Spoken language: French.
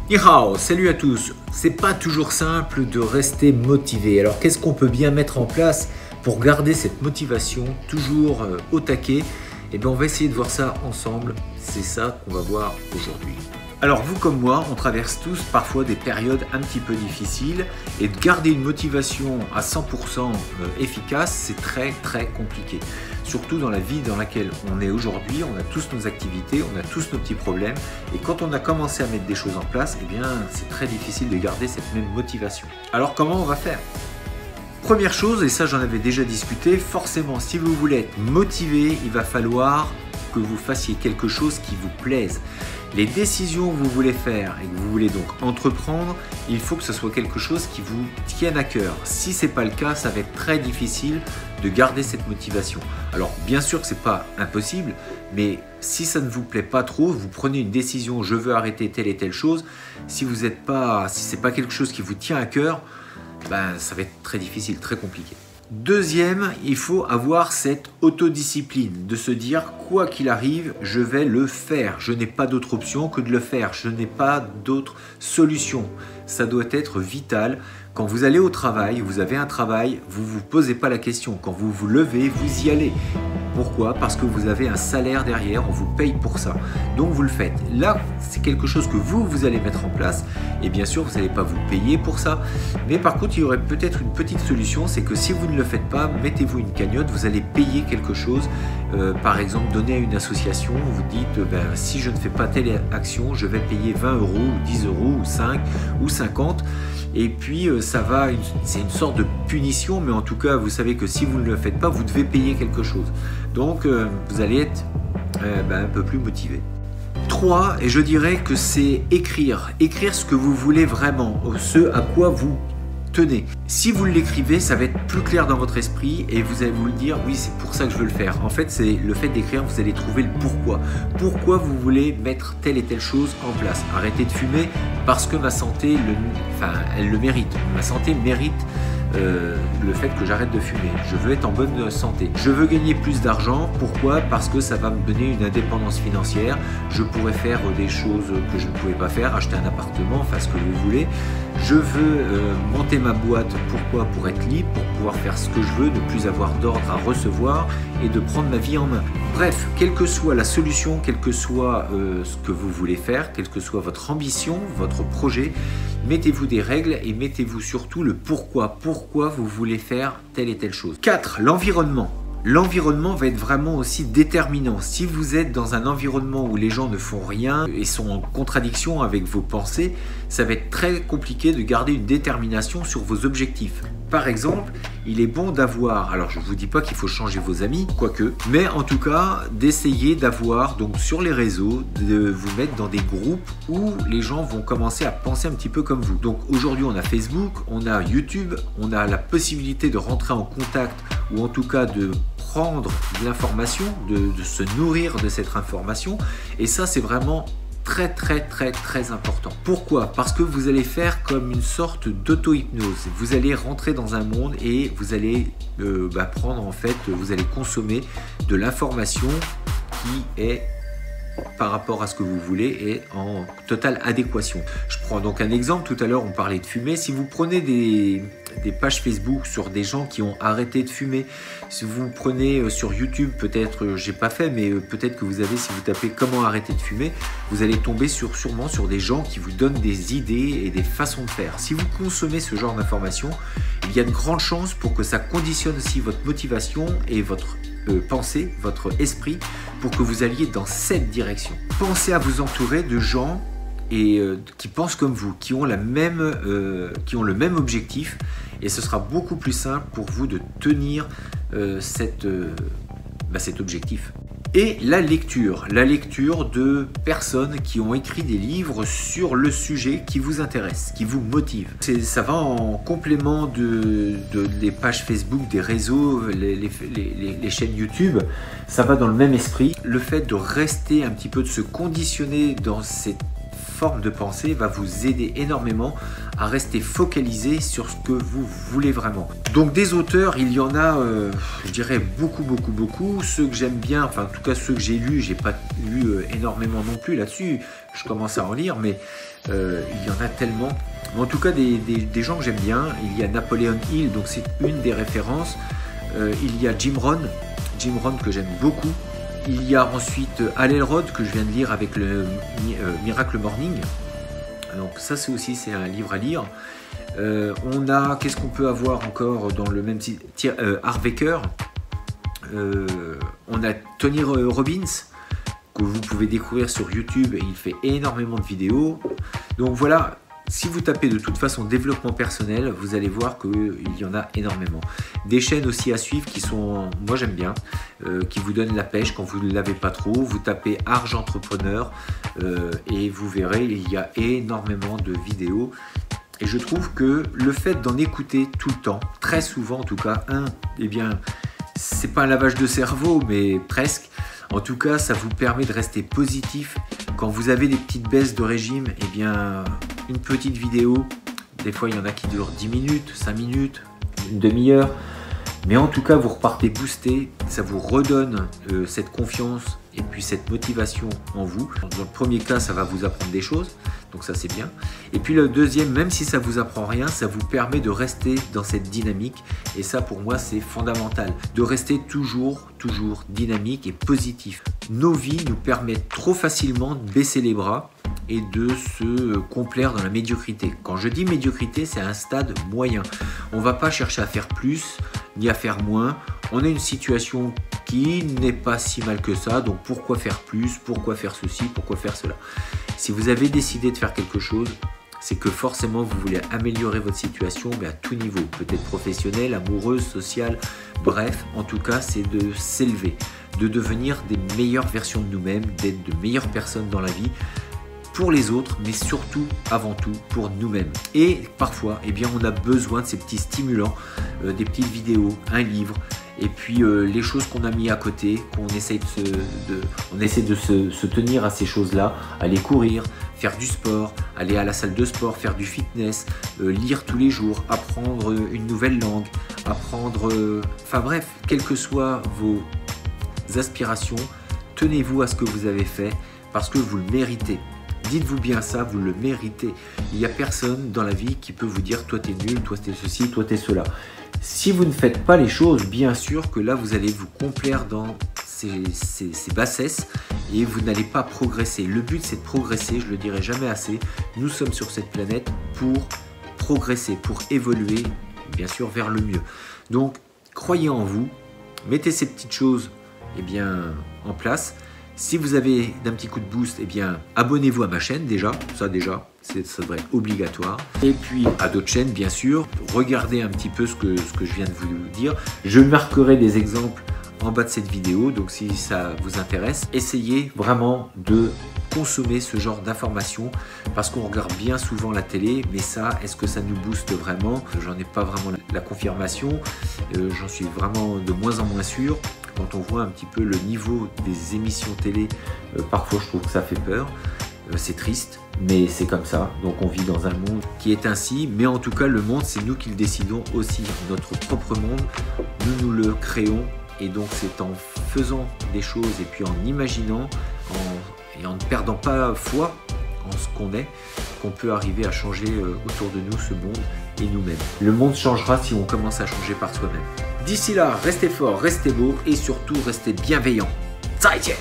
Ni hao, salut à tous. C'est pas toujours simple de rester motivé. Alors qu'est-ce qu'on peut bien mettre en place pour garder cette motivation toujours au taquet? Eh bien on va essayer de voir ça ensemble. C'est ça qu'on va voir aujourd'hui. Alors vous comme moi, on traverse tous parfois des périodes un petit peu difficiles et de garder une motivation à 100% efficace, c'est très compliqué. Surtout dans la vie dans laquelle on est aujourd'hui, on a tous nos activités, on a tous nos petits problèmes et quand on a commencé à mettre des choses en place, eh bien c'est très difficile de garder cette même motivation. Alors comment on va faire ? Première chose, et ça j'en avais déjà discuté, forcément si vous voulez être motivé, il va falloir que vous fassiez quelque chose qui vous plaise. Les décisions que vous voulez faire et que vous voulez donc entreprendre, il faut que ce soit quelque chose qui vous tienne à cœur. Si ce n'est pas le cas, ça va être très difficile de garder cette motivation. Alors bien sûr que ce n'est pas impossible, mais si ça ne vous plaît pas trop, vous prenez une décision, je veux arrêter telle et telle chose, si ce n'est pas quelque chose qui vous tient à cœur, ça va être très difficile, très compliqué. Deuxième, il faut avoir cette autodiscipline, de se dire quoi qu'il arrive, je vais le faire. Je n'ai pas d'autre option que de le faire, je n'ai pas d'autre solution. Ça doit être vital. Quand vous allez au travail, vous avez un travail, vous ne vous posez pas la question. Quand vous vous levez, vous y allez. Pourquoi ? Parce que vous avez un salaire derrière, on vous paye pour ça. Donc vous le faites. Là, c'est quelque chose que vous allez mettre en place. Et bien sûr, vous n'allez pas vous payer pour ça. Mais par contre, il y aurait peut-être une petite solution, c'est que si vous ne le faites pas, mettez-vous une cagnotte, vous allez payer quelque chose. Par exemple, donner à une association, vous dites, si je ne fais pas telle action, je vais payer 20 €, ou 10 € ou 5 ou 50. Et puis, c'est une sorte de punition, mais en tout cas, vous savez que si vous ne le faites pas, vous devez payer quelque chose. Donc, vous allez être un peu plus motivé. 3, et je dirais que c'est écrire. Écrire ce que vous voulez vraiment, ce à quoi vous tenez. Si vous l'écrivez, ça va être plus clair dans votre esprit et vous allez vous le dire, oui, c'est pour ça que je veux le faire. En fait, c'est le fait d'écrire, vous allez trouver le pourquoi. Pourquoi vous voulez mettre telle et telle chose en place. Arrêter de fumer parce que ma santé, elle le mérite. Ma santé mérite le fait que j'arrête de fumer. Je veux être en bonne santé. Je veux gagner plus d'argent. Pourquoi ? Parce que ça va me donner une indépendance financière. Je pourrais faire des choses que je ne pouvais pas faire, acheter un appartement, enfin ce que vous voulez. Je veux monter ma boîte. Pourquoi ? Pour être libre, pour pouvoir faire ce que je veux, ne plus avoir d'ordre à recevoir et de prendre ma vie en main. Bref, quelle que soit la solution, quel que soit ce que vous voulez faire, quelle que soit votre ambition, votre projet, mettez-vous des règles et mettez-vous surtout le pourquoi. Pourquoi vous voulez faire telle et telle chose. 4. L'environnement. L'environnement va être vraiment aussi déterminant. Si vous êtes dans un environnement où les gens ne font rien et sont en contradiction avec vos pensées, ça va être très compliqué de garder une détermination sur vos objectifs. Par exemple, il est bon d'avoir, alors je ne vous dis pas qu'il faut changer vos amis, quoique, mais en tout cas d'essayer d'avoir, donc sur les réseaux, de vous mettre dans des groupes où les gens vont commencer à penser un petit peu comme vous. Donc aujourd'hui on a Facebook, on a YouTube, on a la possibilité de rentrer en contact ou en tout cas de prendre de l'information, de se nourrir de cette information et ça c'est vraiment très important. Pourquoi ? Parce que vous allez faire comme une sorte d'auto-hypnose. Vous allez rentrer dans un monde et vous allez prendre en fait, vous allez consommer de l'information qui est par rapport à ce que vous voulez et en totale adéquation. Je prends donc un exemple, tout à l'heure on parlait de fumer. Si vous prenez des pages Facebook sur des gens qui ont arrêté de fumer, si vous prenez sur YouTube, peut-être, j'ai pas fait, mais peut-être que vous avez, si vous tapez comment arrêter de fumer, vous allez tomber sûrement sur des gens qui vous donnent des idées et des façons de faire. Si vous consommez ce genre d'informations, il y a de grandes chances pour que ça conditionne aussi votre motivation et votre pensée, votre esprit, pour que vous alliez dans cette direction. Pensez à vous entourer de gens qui pensent comme vous, qui ont le même objectif et ce sera beaucoup plus simple pour vous de tenir cet objectif. Et la lecture de personnes qui ont écrit des livres sur le sujet qui vous intéresse, qui vous motive. Ça va en complément des pages Facebook, des réseaux, les chaînes YouTube, ça va dans le même esprit. Le fait de rester un petit peu, de se conditionner dans cette forme de pensée va vous aider énormément à rester focalisé sur ce que vous voulez vraiment. Donc des auteurs, il y en a, je dirais beaucoup. Ceux que j'aime bien, enfin en tout cas ceux que j'ai lus, j'ai pas lu énormément non plus là-dessus. Je commence à en lire, mais il y en a tellement. Mais en tout cas des gens que j'aime bien. Il y a Napoleon Hill, donc c'est une des références. Il y a Jim Rohn que j'aime beaucoup. Il y a ensuite Hal Elrod que je viens de lire avec le Miracle Morning. Donc ça c'est un livre à lire. On a, qu'est-ce qu'on peut avoir encore dans le même style, Harv Eker. On a Tony Robbins que vous pouvez découvrir sur YouTube et il fait énormément de vidéos. Donc voilà. Si vous tapez de toute façon développement personnel, vous allez voir qu'il y en a énormément. Des chaînes aussi à suivre qui sont, moi j'aime bien, qui vous donnent la pêche quand vous ne l'avez pas trop. Vous tapez Argent Entrepreneur et vous verrez, il y a énormément de vidéos. Et je trouve que le fait d'en écouter tout le temps, très souvent en tout cas, eh bien, c'est pas un lavage de cerveau, mais presque. En tout cas, ça vous permet de rester positif. Quand vous avez des petites baisses de régime, eh bien, une petite vidéo, des fois il y en a qui durent 10 minutes, 5 minutes, une demi-heure. Mais en tout cas, vous repartez boosté, ça vous redonne cette confiance et puis cette motivation en vous. Dans le premier cas, ça va vous apprendre des choses, donc ça c'est bien. Et puis le deuxième, même si ça vous apprend rien, ça vous permet de rester dans cette dynamique. Et ça pour moi c'est fondamental, de rester toujours dynamique et positif. Nos vies nous permettent trop facilement de baisser les bras et de se complaire dans la médiocrité. Quand je dis médiocrité, c'est un stade moyen. On ne va pas chercher à faire plus ni à faire moins. On a une situation qui n'est pas si mal que ça, donc pourquoi faire plus, pourquoi faire ceci, pourquoi faire cela. Si vous avez décidé de faire quelque chose, c'est que forcément vous voulez améliorer votre situation, mais à tout niveau, peut-être professionnel, amoureuse, sociale, bref, en tout cas c'est de s'élever, de devenir des meilleures versions de nous-mêmes, d'être de meilleures personnes dans la vie, pour les autres, mais surtout, avant tout, pour nous-mêmes. Et parfois, eh bien, on a besoin de ces petits stimulants, des petites vidéos, un livre, et puis les choses qu'on a mis à côté, qu'on essaie de se tenir à ces choses-là, aller courir, faire du sport, aller à la salle de sport, faire du fitness, lire tous les jours, apprendre une nouvelle langue, enfin bref, quelles que soient vos aspirations, tenez-vous à ce que vous avez fait parce que vous le méritez. Dites-vous bien ça, vous le méritez. Il n'y a personne dans la vie qui peut vous dire « toi t'es nul, toi t'es ceci, toi t'es cela ». Si vous ne faites pas les choses, bien sûr que là vous allez vous complaire dans ces bassesses et vous n'allez pas progresser. Le but c'est de progresser, je le dirai jamais assez. Nous sommes sur cette planète pour progresser, pour évoluer, bien sûr vers le mieux. Donc croyez en vous, mettez ces petites choses eh bien, en place. Si vous avez d'un petit coup de boost, eh bien, abonnez-vous à ma chaîne déjà, ça devrait être obligatoire. Et puis à d'autres chaînes, bien sûr, regardez un petit peu ce que je viens de vous dire. Je marquerai des exemples en bas de cette vidéo, donc si ça vous intéresse, essayez vraiment de consommer ce genre d'informations parce qu'on regarde bien souvent la télé, mais ça, est-ce que ça nous booste vraiment? J'en ai pas vraiment la confirmation, j'en suis vraiment de moins en moins sûr. Quand on voit un petit peu le niveau des émissions télé, parfois je trouve que ça fait peur. C'est triste, mais c'est comme ça. Donc on vit dans un monde qui est ainsi. Mais en tout cas, le monde, c'est nous qui le décidons aussi. Notre propre monde, nous le créons. Et donc c'est en faisant des choses et puis en imaginant et en ne perdant pas foi en ce qu'on est, qu'on peut arriver à changer autour de nous ce monde et nous-mêmes. Le monde changera si on commence à changer par soi-même. D'ici là, restez fort, restez beau et surtout restez bienveillant. 再见